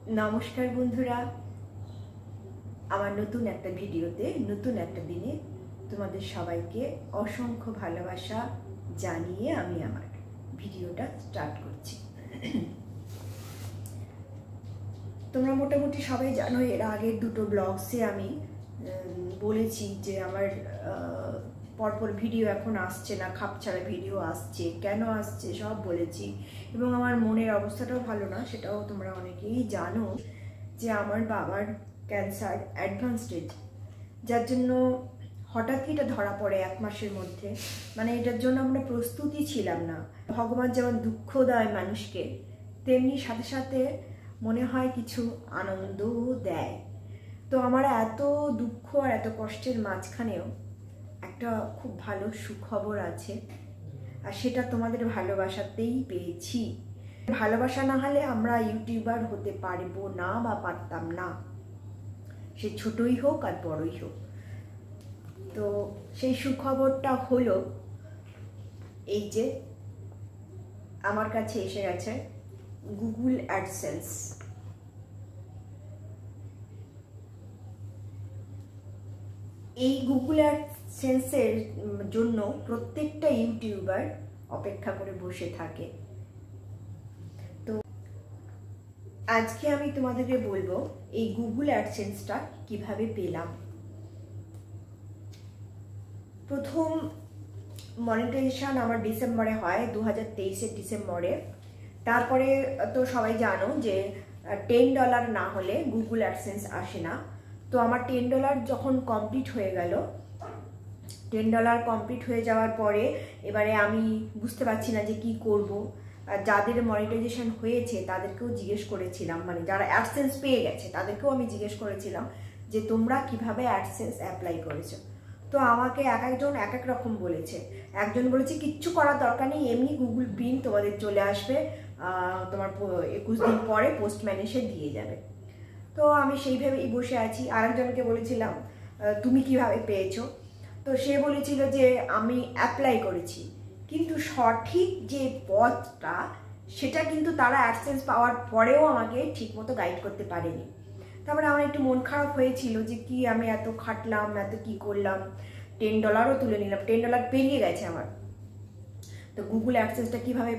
नमस्कार बंधुरा आमार नतून एक भिडियोते नतून एक दिने तुम्हादेर सबाइके असंख्य भालोबासा जानिए आमी आमार भिडियोटा स्टार्ट करछि। तोमरा मोटामुटी सबाई जानो एर आगे दुटो ब्लगसे आमी बोलेछि जे आमार परपर भिडियो एखन आसছে ना, खापछाड़ा भिडियो आसছে, केन आसছে सब बोलेछि এবং আমার মনের অবস্থাটাও ভালো না, সেটাও তোমরা অনেকেই জানো যে আমার বাবার ক্যান্সার অ্যাডভান্স স্টেজ, যার জন্য হঠাৎই এটা ধরা পড়ে এক মাসের মধ্যে। মানে এটার জন্য আমরা প্রস্তুতি ছিলাম না। ভগবান যেমন দুঃখ দেয় মানুষকে, তেমনি সাথে সাথে মনে হয় কিছু আনন্দও দেয়। তো আমার এত দুঃখ আর এত কষ্টের মাঝখানেও একটা খুব ভালো সুখবর আছে, আর সেটা তোমাদের ভালোবাসাতেই পেয়েছি। ভালোবাসা না হলে আমরা ইউটিউবার হতে পারবো না বা পারতাম না, সে ছোটই হোক আর বড়ই হোক। তো সেই সুখবরটা হলো এই যে আমার কাছে এসে গেছে গুগল অ্যাডসেন্স। এই গুগল অ্যাডসেন্সের জন্য প্রত্যেকটা ইউটিউবার অপেক্ষা করে বসে থাকে। তো আজকে আমি তোমাদেরকে বলবো এই গুগল অ্যাডসেন্সটা কিভাবে পেলাম। প্রথম মনিটাইজেশন আমার ডিসেম্বরে হয়, 2023-এর ডিসেম্বরে। তারপরে তো সবাই জানো যে $10 না হলে গুগল অ্যাডসেন্স আসে না। তো আমার $10 যখন কমপ্লিট হয়ে গেল, $10 কমপ্লিট হয়ে যাওয়ার পরে এবারে আমি বুঝতে পারছি না যে কি করব। যাদের মনিটাইজেশন হয়েছে তাদেরকেও জিজ্ঞেস করেছিলাম, মানে যারা অ্যাডসেন্স পেয়ে গেছে তাদেরকেও আমি জিজ্ঞেস করেছিলাম যে তোমরা কিভাবে অ্যাডসেন্স অ্যাপ্লাই করেছো। তো আমাকে এক একজন এক এক রকম বলেছে। একজন বলেছে কিচ্ছু করার দরকার নেই, এমনি গুগল পিন তোমাদের চলে আসবে, তোমার 21 দিন পরে পোস্টম্যান এসে দিয়ে যাবে। তো আমি সেইভাবেই বসে আছি। আরেকজনকে বলেছিলাম তুমি কিভাবে পেয়েছো, তো সে বলেছিল যে আমি অ্যাপ্লাই করেছি, কিন্তু সঠিক যে পথটা সেটা কিন্তু তারা অ্যাডসেন্স পাওয়ার পরেও আমাকে ঠিকমতো গাইড করতে পারেনি। তারপরে আমার একটু মন খারাপ হয়েছিল যে কি আমি এত খাটলাম, এত কি করলাম, $10ও তুলে নিলাম, $10 পেরিয়ে গেছে আমার। তো গুগল অ্যাডসেন্সটা কিভাবে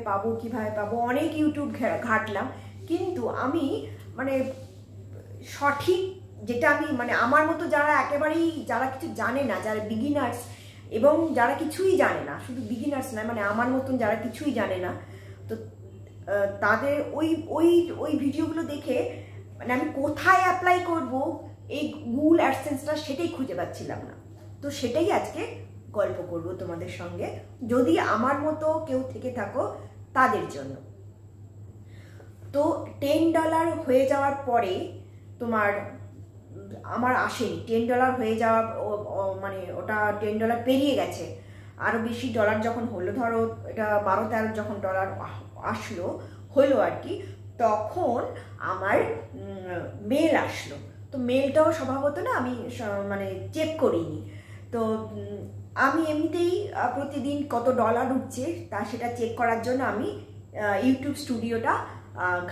পাবো অনেক ইউটিউব ঘাটলাম, কিন্তু আমি মানে সঠিক যেটা আমি মানে আমার মতো যারা একেবারেই যারা কিছু জানে না, যারা বিগিনার্স এবং যারা কিছুই জানে না, শুধু বিগিনার্স নয়, মানে আমার মতন যারা কিছুই জানে না, তো তাদের ওই ওই ওই ভিডিওগুলো দেখে মানে আমি কোথায় অ্যাপ্লাই করব এই গুগল অ্যাডসেন্সটা সেটাই খুঁজে পাচ্ছিলাম না। তো সেটাই আজকে গল্প করব তোমাদের সঙ্গে, যদি আমার মতো কেউ থেকে থাকো তাদের জন্য। তো $10 হয়ে যাওয়ার পরে তোমার আমার আসেনি। $10 হয়ে যাওয়া মানে ওটা $10 পেরিয়ে গেছে, আরও বেশি ডলার যখন হলো, ধরো এটা 12-13 যখন ডলার হলো আর কি, তখন আমার মেল আসলো। তো মেলটাও স্বভাবত না আমি মানে চেক করিনি। তো আমি এমনিতেই প্রতিদিন কত ডলার উঠছে তা সেটা চেক করার জন্য আমি ইউটিউব স্টুডিওটা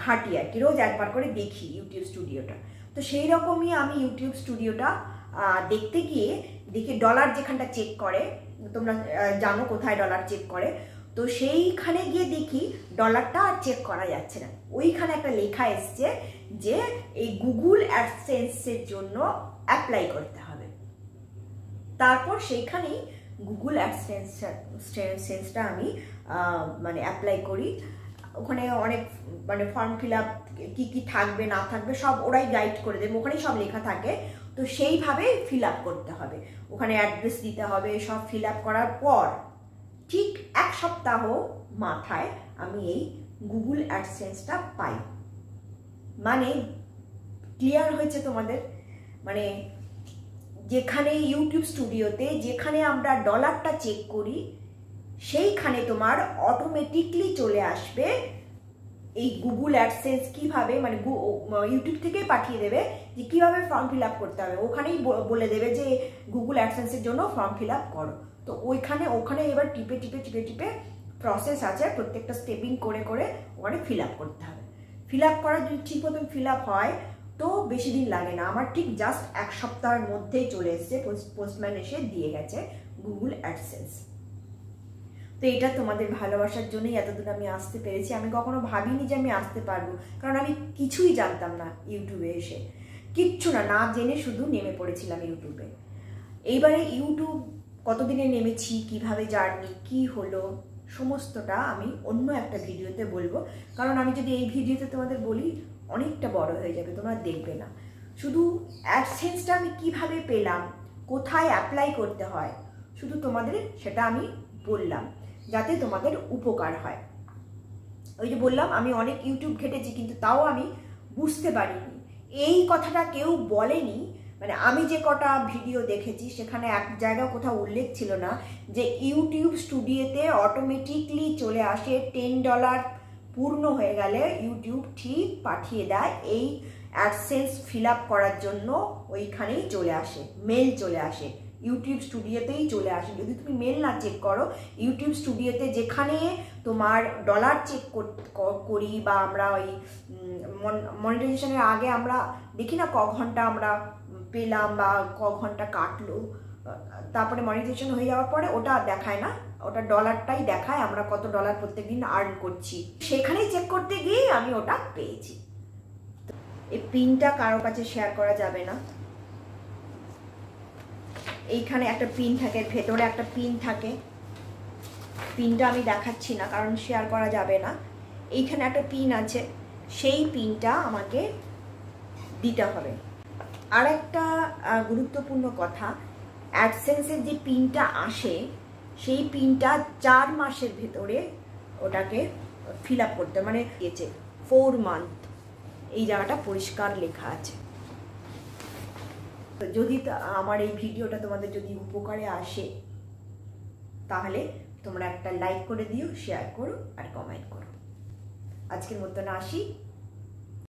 ঘাঁটি আর কি, রোজ একবার করে দেখি ইউটিউব স্টুডিওটা। তো সেই রকমই আমি ইউটিউব স্টুডিওটা দেখতে গিয়ে দেখি ডলার যেখানটা চেক করে, তোমরা জানো কোথায় ডলার চেক করে, তো সেইখানে গিয়ে দেখি ডলারটা আর চেক করা যাচ্ছে না। ওইখানে একটা লেখা এসছে যে এই গুগল অ্যাডসেন্সের জন্য অ্যাপ্লাই করতে হবে। তারপর সেইখানেই গুগল অ্যাডসেন্সটা আমি মানে অ্যাপ্লাই করি। ওখানে অনেক মানে ফর্ম ফিল আপ কী থাকবে না থাকবে সব ওরাই গাইড করে দেবে, ওখানেই সব লেখা থাকে। তো সেইভাবে ফিল আপ করতে হবে, ওখানে অ্যাড্রেস দিতে হবে। সব ফিল আপ করার পর ঠিক 1 সপ্তাহ মাথায় আমি এই গুগল অ্যাডসেন্সটা পাই। মানে ক্লিয়ার হয়েছে তোমাদের, মানে যেখানে ইউটিউব স্টুডিওতে যেখানে আমরা ডলারটা চেক করি সেইখানে তোমার অটোমেটিকলি চলে আসবে এই গুগল অ্যাডসেন্স কিভাবে, মানে ইউটিউব থেকেই পাঠিয়ে দেবে যে কিভাবে ফর্ম ফিল আপ করতে হবে। ওখানেই বলে দেবে যে গুগল অ্যাডসেন্সের জন্য ফর্ম ফিল আপ করো। তো ওখানে এবার টিপে প্রসেস আছে, প্রত্যেকটা স্টেপিং করে ওখানে ফিল আপ করতে হবে। ফিল আপ করা যদি ঠিক মতন ফিল আপ হয় তো বেশি দিন লাগে না। আমার ঠিক জাস্ট 1 সপ্তাহের মধ্যেই চলে এসেছে, পোস্টম্যান এসে দিয়ে গেছে গুগল অ্যাডসেন্স। তো এটা তোমাদের ভালোবাসার জন্যই এতদূর আমি আসতে পেরেছি। আমি কখনো ভাবিনি যে আমি আসতে পারবো, কারণ আমি কিছুই জানতাম না ইউটিউবে এসে, কিচ্ছু না জেনে শুধু নেমে পড়েছিলাম ইউটিউবে। এইবারে ইউটিউব কতদিনে নেমেছি, কিভাবে জার্নি, কি হলো, সমস্তটা আমি অন্য একটা ভিডিওতে বলবো। কারণ আমি যদি এই ভিডিওতে তোমাদের বলি অনেকটা বড় হয়ে যাবে, তোমরা দেখবে না। শুধু অ্যাডসেন্সটা আমি কিভাবে পেলাম, কোথায় অ্যাপ্লাই করতে হয়, শুধু তোমাদের সেটা আমি বললাম যাতে তোমাদের উপকার হয়। ওই যে বললাম আমি অনেক ইউটিউব ঘেটেছি, কিন্তু তাও আমি বুঝতে পারিনি। এই কথাটা কেউ বলেনি, মানে আমি যে কটা ভিডিও দেখেছি সেখানে এক জায়গা কোথাও উল্লেখ ছিল না যে ইউটিউব স্টুডিওতে অটোমেটিকলি চলে আসে $10 পূর্ণ হয়ে গেলে ইউটিউব ঠিক পাঠিয়ে দেয় এই অ্যাডসেন্স ফিল আপ করার জন্য, ওইখানেই চলে আসে, মেল চলে আসে, ইউটিউব স্টুডিওতেই চলে আসে। যদি তুমি মেল না চেক করো, ইউটিউব স্টুডিওতে যেখানে তোমার ডলার চেক করি বা আমরা ওই মনিটাইজেশনের আগে আমরা দেখি না ক ঘন্টা আমরা পেলাম বা ক ঘন্টা কাটলো, তারপরে মনিটাইজেশন হয়ে যাওয়ার পরে ওটা দেখায় না, ওটা ডলারটাই দেখায় আমরা কত ডলার প্রত্যেকদিন আর্ন করছি। সেখানেই চেক করতে গিয়ে আমি ওটা পেয়েছি। এই পিনটা কারো কাছে শেয়ার করা যাবে না। এইখানে একটা পিন থাকে, ভেতরে একটা পিন থাকে, পিনটা আমি দেখাচ্ছি না কারণ শেয়ার করা যাবে না। এইখানে একটা পিন আছে, সেই পিনটা আমাকে দিতে হবে। আর একটা গুরুত্বপূর্ণ কথা, অ্যাডসেন্সের যে পিনটা আসে সেই পিনটা 4 মাসের ভেতরে ওটাকে ফিল আপ করতে, মানে 4 মান্থ, এই জায়গাটা পরিষ্কার লেখা আছে। তো যদি আমার এই ভিডিওটা তোমাদের যদি উপকারে আসে তাহলে তোমরা একটা লাইক করে দিও, শেয়ার করো আর কমেন্ট করো। আজকের মতন আসি।